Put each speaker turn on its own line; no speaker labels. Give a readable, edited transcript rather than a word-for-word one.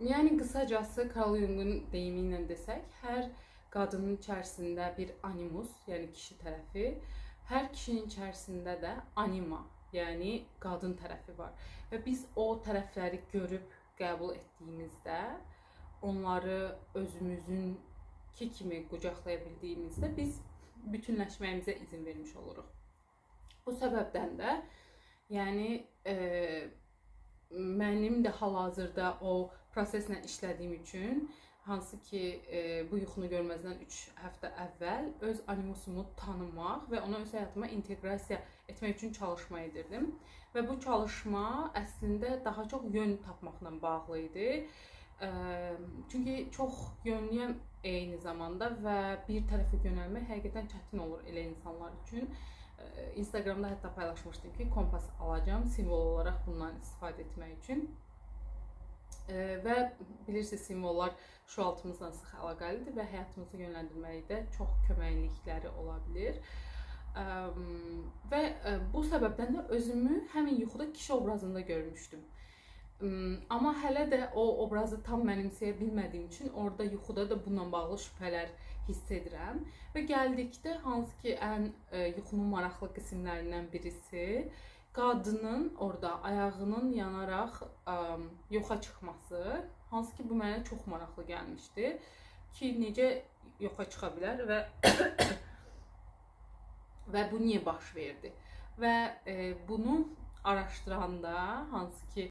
Yəni qısacası Carl Jung'un deyimi ilə desək, hər qadının içərisində bir animus, yəni kişi tərəfi, hər kişinin içərisində də anima, yəni qadın tərəfi var. Və biz o tərəfləri görüb qəbul etdiyimizdə, onları özümüzünki kimi qucaqlaya bildiyimizdə biz bütünləşməyimizə izin vermiş oluruq. Bu səbəbdən də, yəni mənim də hal-hazırda o proseslə işlədiyim üçün, hansı ki bu yuxunu görməzdən 3 həftə əvvəl öz animusumu tanımaq və onu öz həyatıma inteqrasiya etmək üçün çalışma edirdim. Və bu çalışma əslində daha çox yön tapmaqla bağlı idi. Çünki çox yönlüyəm eyni zamanda və bir tərəfə yönəlmək həqiqətən çətin olur elə insanlar üçün. Instagramda hətta paylaşmışdım ki, kompas alacağım simvol olaraq bundan istifadə etmək üçün. Və bilirsiniz, simvollar şüaltımızla sıx əlaqəlidir və həyatımızı yönləndirməkdə çox köməklikləri ola bilir. Və bu səbəbdən də özümü həmin yuxuda kişi obrazında görmüşdüm. Amma hələ də o obrazı tam mənimsəyə bilmədiyim üçün orada yuxuda da bununla bağlı şübhələr hiss edirəm. Və gəldikdə, hansı ki ən yuxunun maraqlı qismlərindən birisi, qadının orada ayağının yanaraq yoxa çıxması, hansı ki bu mənə çox maraqlı gəlmişdi ki, necə yoxa çıxa bilər və bu niyə baş verdi. Və bunu araşdıranda, hansı ki